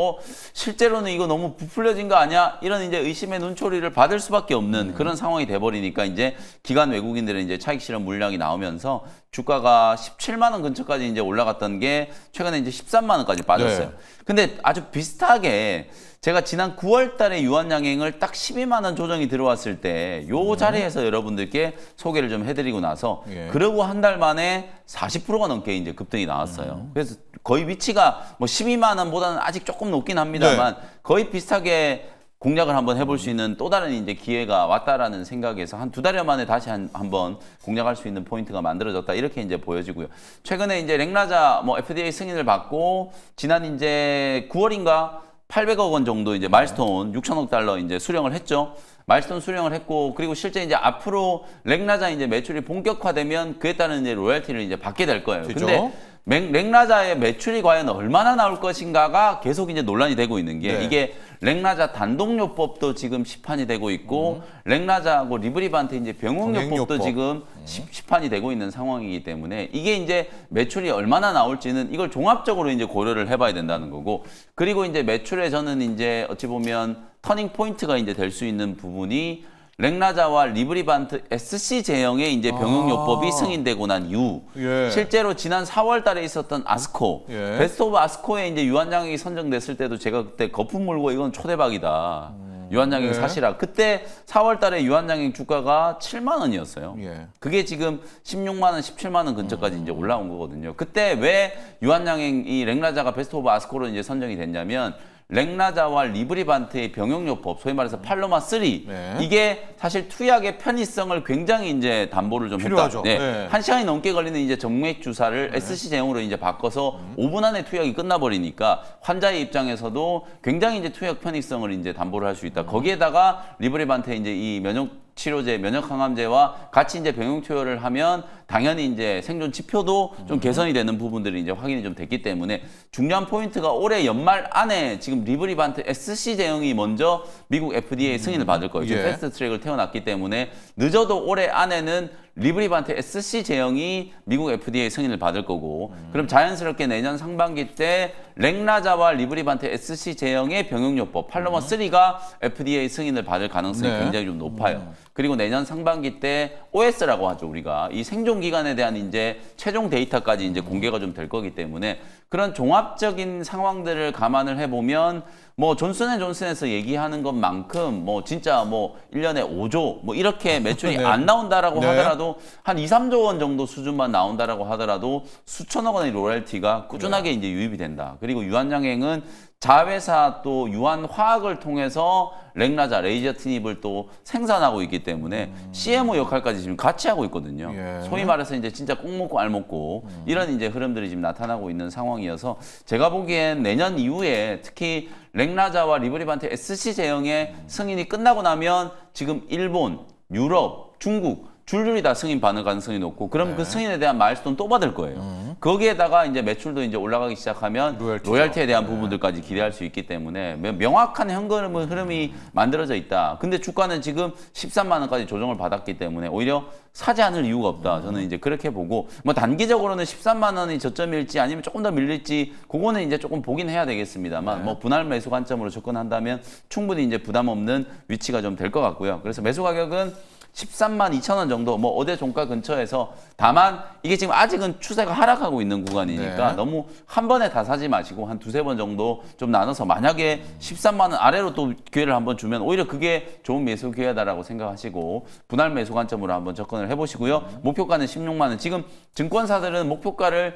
실제로는 이거 너무 부풀려진 거 아니야? 이런 이제 의심의 눈초리를 받을 수밖에 없는 그런 상황이 돼버리니까 이제 기관 외국인들의 이제 차익 실현 물량이 나오면서 주가가 17만 원 근처까지 이제 올라갔던 게 최근에 이제 13만 원까지 빠졌어요. 네. 근데 아주 비슷하게 제가 지난 9월 달에 유한양행을 딱 12만 원 조정이 들어왔을 때 요 자리에서 여러분들께 소개를 좀 해드리고 나서 예. 그러고 한 달 만에 40%가 넘게 이제 급등이 나왔어요. 그래서 거의 위치가 뭐 12만 원보다는 아직 조금 높긴 합니다만 거의 비슷하게 공략을 한번 해볼 수 있는 또 다른 이제 기회가 왔다라는 생각에서 한 2달여 만에 다시 한번 공략할 수 있는 포인트가 만들어졌다 이렇게 이제 보여지고요. 최근에 이제 렉라자 뭐 FDA 승인을 받고 지난 이제 9월인가 800억 원 정도 이제 마일스톤 6천억 달러 이제 수령을 했죠. 마일스톤 수령을 했고 그리고 실제 이제 앞으로 렉라자 이제 매출이 본격화되면 그에 따른 이제 로열티를 이제 받게 될 거예요. 그죠? 근데 렉라자의 매출이 과연 얼마나 나올 것인가가 계속 이제 논란이 되고 있는 게 네. 이게 렉라자 단독요법도 지금 시판이 되고 있고 렉라자하고 리브리반트 이제 병용요법도 병행요법. 지금 시판이 되고 있는 상황이기 때문에 이게 이제 매출이 얼마나 나올지는 이걸 종합적으로 이제 고려를 해봐야 된다는 거고 그리고 이제 매출에 저는 이제 어찌 보면 터닝 포인트가 이제 될 수 있는 부분이 렉라자와 리브리반트 SC 제형의 이제 병용요법이 승인되고 난 이후 예. 실제로 지난 4월 달에 있었던 아스코 예. 베스트 오브 아스코에 이제 유한양행이 선정됐을 때도 제가 그때 거품 물고 이건 초대박이다. 유한양행 예. 사시라. 그때 4월 달에 유한양행 주가가 7만 원이었어요. 예. 그게 지금 16만 원, 17만 원 근처까지 이제 올라온 거거든요. 그때 왜 유한양행 이 렉라자가 베스트 오브 아스코로 이제 선정이 됐냐면 렉라자와 리브리반트의 병용요법, 소위 말해서 팔로마 3 네. 이게 사실 투약의 편의성을 굉장히 이제 담보를 좀 필요하죠. 했다. 네. 1시간이 넘게 걸리는 이제 정맥 주사를 SC 제형으로 이제 바꿔서 5분 안에 투약이 끝나버리니까 환자의 입장에서도 굉장히 이제 투약 편의성을 이제 담보를 할 수 있다. 거기에다가 리브리반트의 이제 이 면역 치료제, 면역 항암제와 같이 이제 병용 투여를 하면 당연히 이제 생존 지표도 좀 개선이 되는 부분들이 이제 확인이 좀 됐기 때문에 중요한 포인트가 올해 연말 안에 지금 리브리반트 SC 제형이 먼저 미국 FDA 승인을 받을 거예요. 지금 예. 패스트 트랙을 태워놨기 때문에 늦어도 올해 안에는 리브리반트 SC 제형이 미국 FDA 승인을 받을 거고 그럼 자연스럽게 내년 상반기 때 렉나자와 리브리반트 SC 제형의 병용요법 팔로머 3가 FDA 승인을 받을 가능성이 네. 굉장히 좀 높아요. 그리고 내년 상반기 때 OS라고 하죠, 우리가. 이 생존 기간에 대한 이제 최종 데이터까지 이제 공개가 좀 될 거기 때문에 그런 종합적인 상황들을 감안을 해보면 뭐 존슨앤존슨에서 얘기하는 것만큼 뭐 진짜 뭐 1년에 5조 뭐 이렇게 매출이 네. 안 나온다라고 네. 하더라도 한 2, 3조 원 정도 수준만 나온다라고 하더라도 수천억 원의 로열티가 꾸준하게 이제 유입이 된다. 그리고 유한양행은 자회사 또 유한화학을 통해서 렉나자, 레이저티닙을 또 생산하고 있기 때문에 CMO 역할까지 지금 같이 하고 있거든요. 예. 소위 말해서 이제 진짜 꼭 먹고 알 먹고 이런 이제 흐름들이 지금 나타나고 있는 상황이어서 제가 보기엔 내년 이후에 특히 렉나자와 리브리반트 SC 제형의 승인이 끝나고 나면 지금 일본, 유럽, 중국 줄줄이 다 승인 받을 가능성이 높고 그럼 그 승인에 대한 마일스톤 또 받을 거예요. 거기에다가 이제 매출도 이제 올라가기 시작하면 로열티죠. 로열티에 대한 부분들까지 기대할 수 있기 때문에 명확한 현금 흐름이 만들어져 있다. 근데 주가는 지금 13만 원까지 조정을 받았기 때문에 오히려 사지 않을 이유가 없다. 저는 이제 그렇게 보고 뭐 단기적으로는 13만 원이 저점일지 아니면 조금 더 밀릴지 그거는 이제 조금 보긴 해야 되겠습니다만 뭐 분할 매수 관점으로 접근한다면 충분히 이제 부담 없는 위치가 좀 될 것 같고요. 그래서 매수 가격은 13만 2천 원 정도 뭐 어제 종가 근처에서 다만 이게 지금 아직은 추세가 하락하고 있는 구간이니까 네. 너무 한 번에 다 사지 마시고 한 두세 번 정도 좀 나눠서 만약에 13만 원 아래로 또 기회를 한번 주면 오히려 그게 좋은 매수 기회다라고 생각하시고 분할 매수 관점으로 한번 접근을 해보시고요. 목표가는 16만 원. 지금 증권사들은 목표가를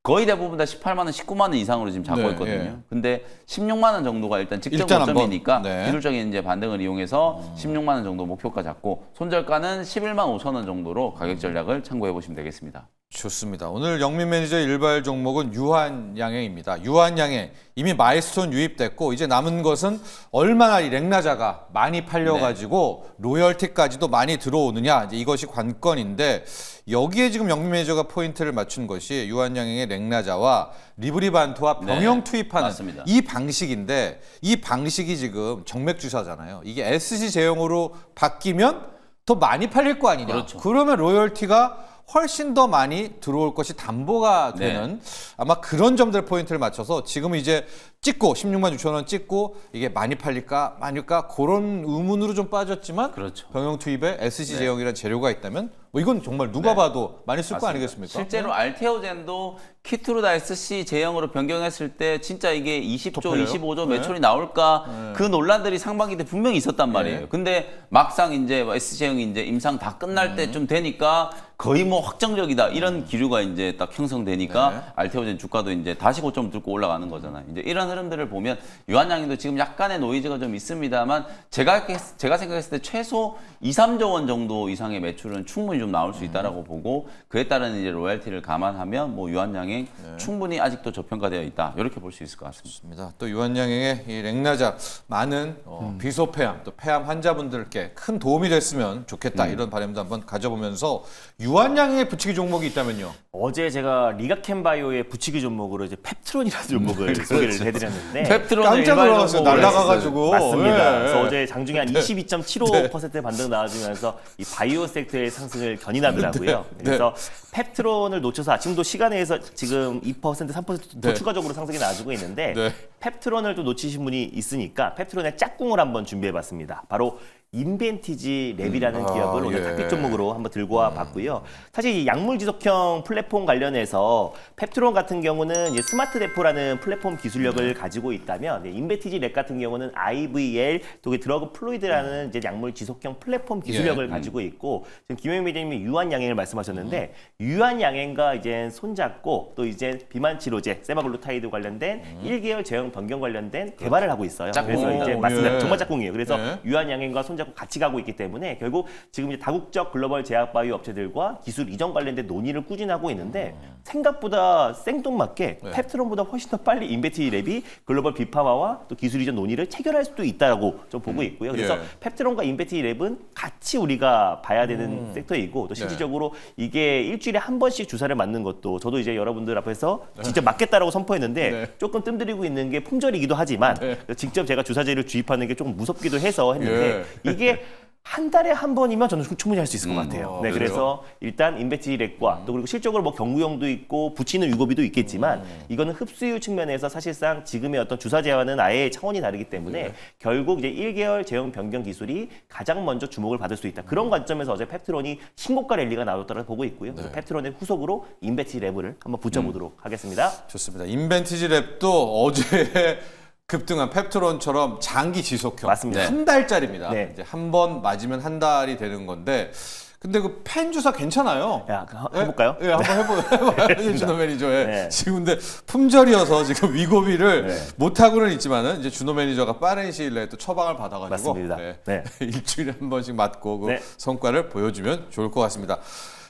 거의 대부분 다 18만 원, 19만 원 이상으로 지금 잡고 네, 있거든요. 예. 근데 16만 원 정도가 일단 직전 일단 고점이니까 한번, 네. 기술적인 이제 반등을 이용해서 16만 원 정도 목표가 잡고 손절가는 11만 5천 원 정도로 가격 전략을 참고해 보시면 되겠습니다. 좋습니다. 오늘 영민 매니저 일발 종목은 유한양행입니다. 유한양행 이미 마일스톤 유입됐고 이제 남은 것은 얼마나 이 렉나자가 많이 팔려가지고 로열티까지도 많이 들어오느냐 이제 이것이 관건인데 여기에 지금 영민 매니저가 포인트를 맞춘 것이 유한양행의 렉나자와 리브리반트와 병영 네, 투입하는 맞습니다. 이 방식인데 이 방식이 지금 정맥 주사잖아요. 이게 SC 제형으로 바뀌면 더 많이 팔릴 거 아니냐. 그렇죠. 그러면 로열티가 훨씬 더 많이 들어올 것이 담보가 되는 아마 그런 점들 포인트를 맞춰서 지금 이제 찍고 16만 6천 원 찍고 이게 많이 팔릴까 말릴까 그런 의문으로 좀 빠졌지만 그렇죠. 병용 투입에 SC 제형이라는 재료가 있다면 뭐 이건 정말 누가 봐도 많이 쓸 거 아니겠습니까? 실제로 알테오젠도 키트루다 SC 제형으로 변경했을 때 진짜 이게 20조, 팔려요? 25조 네. 매출이 나올까 그 논란들이 상반기 때 분명히 있었단 말이에요. 네. 근데 막상 이제 SC 제형이 이제 임상 다 끝날 때쯤 되니까 거의 뭐 확정적이다 이런 기류가 이제 딱 형성되니까 네. 알테오젠 주가도 이제 다시 고점 뚫고 올라가는 거잖아요. 이제 이런 흐름들을 보면 유한양행도 지금 약간의 노이즈가 좀 있습니다만 제가 생각했을 때 최소 2, 3조 원 정도 이상의 매출은 충분히 좀 나올 수 있다라고 보고 그에 따른 이제 로열티를 감안하면 뭐 유한양행 충분히 아직도 저평가되어 있다 이렇게 볼 수 있을 것 같습니다. 좋습니다. 또 유한양행의 이 렉나자 많은 비소폐암 또 폐암 환자분들께 큰 도움이 됐으면 좋겠다 이런 바람도 한번 가져보면서 유한양행의 부치기 종목이 있다면요. 어제 제가 리가캠바이오의 부치기 종목으로 이제 펩트론이라는 종목을 소개를 해드렸는데 펩트론을 깜짝 일반 놀랐어요. 종목으로 날아가가지고. 맞습니다. 예. 그래서 어제 장중에 한 22.75% 반등 나와주면서 이 바이오 섹터의 상승을 견인하더라고요. 그래서 펩트론을 놓쳐서 아침도 시간에 의해서 지금 2%, 3% 더 네. 추가적으로 상승이 나와주고 있는데 네. 펩트론을 또 놓치신 분이 있으니까 펩트론의 짝꿍을 한번 준비해봤습니다. 바로 인벤티지 랩이라는 기업을 오늘 예. 탑픽 종목으로 한번 들고 와 봤고요. 사실 이 약물 지속형 플랫폼 관련해서 펩트론 같은 경우는 이제 스마트 데포라는 플랫폼 기술력을 가지고 있다면 인벤티지 랩 같은 경우는 IVL 또 드러그 플루이드라는 이제 약물 지속형 플랫폼 기술력을 가지고 있고 지금 김영민 매니저님이 유한양행을 말씀하셨는데 유한양행과 이제 손잡고 또 이제 비만 치료제 세마글루타이드 관련된 1개월 제형 변경 관련된 개발을 하고 있어요. 짝꿍. 그래서 이제 맞습니다. 예. 정말 짝꿍이에요. 그래서 예. 유한양행과 손잡고 손잡고 같이 가고 있기 때문에 결국 지금 이제 다국적 글로벌 제약 바이오 업체들과 기술 이전 관련된 논의를 꾸준히 하고 있는데 생각보다 생뚱맞게 네. 펩트론보다 훨씬 더 빨리 인베티 랩이 글로벌 빅파마와 또 기술 이전 논의를 체결할 수도 있다라고 좀 보고 있고요. 그래서 예. 펩트론과 인베티 랩은 같이 우리가 봐야 되는 섹터이고 또 실질적으로 이게 일주일에 한 번씩 주사를 맞는 것도 저도 이제 여러분들 앞에서 직접 맞겠다라고 선포했는데 네. 조금 뜸들이고 있는 게 품절이기도 하지만 직접 제가 주사제를 주입하는 게 조금 무섭기도 해서 했는데 이게 한 달에 한 번이면 저는 충분히 할 수 있을 것 같아요. 네, 그래요? 그래서 일단 인베티렉과 또 그리고 실적으로 뭐 경구용도 있고 붙이는 유고비도 있겠지만 이거는 흡수율 측면에서 사실상 지금의 어떤 주사제와는 아예 차원이 다르기 때문에 결국 이제 1개월 제형 변경 기술이 가장 먼저 주목을 받을 수 있다. 그런 관점에서 어제 펩트론이 신고가 랠리가 나왔다고 보고 있고요. 그래서 펩트론의 후속으로 인베티랩을 한번 붙여보도록 하겠습니다. 좋습니다. 인벤티지 랩도 어제 급등한 펩트론처럼 장기 지속형 맞습니다. 한 달짜리입니다. 네. 이제 한 번 맞으면 한 달이 되는 건데 근데 그 펜 주사 괜찮아요. 야, 해볼까요? 예, 한번 해봐요. 준호 매니저. 예. 네. 지금 근데 품절이어서 지금 위고비를 못 하고는 있지만은 이제 준호 매니저가 빠른 시일 내에 또 처방을 받아가지고 맞습니다. 예. 네. 일주일에 한 번씩 맞고 그 네. 성과를 보여주면 좋을 것 같습니다.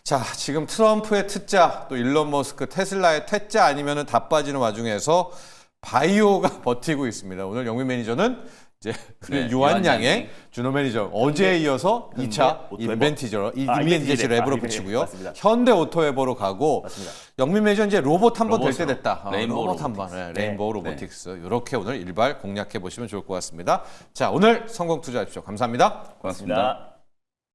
자, 지금 트럼프의 트자 또 일론 머스크 테슬라의 태자 아니면은 다 빠지는 와중에서 바이오가 버티고 있습니다. 오늘 영민 매니저는 이제 네, 유한양의 유한양이. 준호 매니저 어제에 이어서 2차 오토웨버? 인벤티지로 인벤티지 랩. 랩으로 네, 붙이고요. 맞습니다. 현대 오토웨버로 가고 맞습니다. 영민 매니저 이제 로봇 한 번 될 때 로봇으로. 됐다. 레인보우 로봇 한 번. 네, 레인보우 네. 로보틱스. 이렇게 오늘 일발 공략해 보시면 좋을 것 같습니다. 자, 오늘 성공 투자하십시오. 감사합니다. 고맙습니다.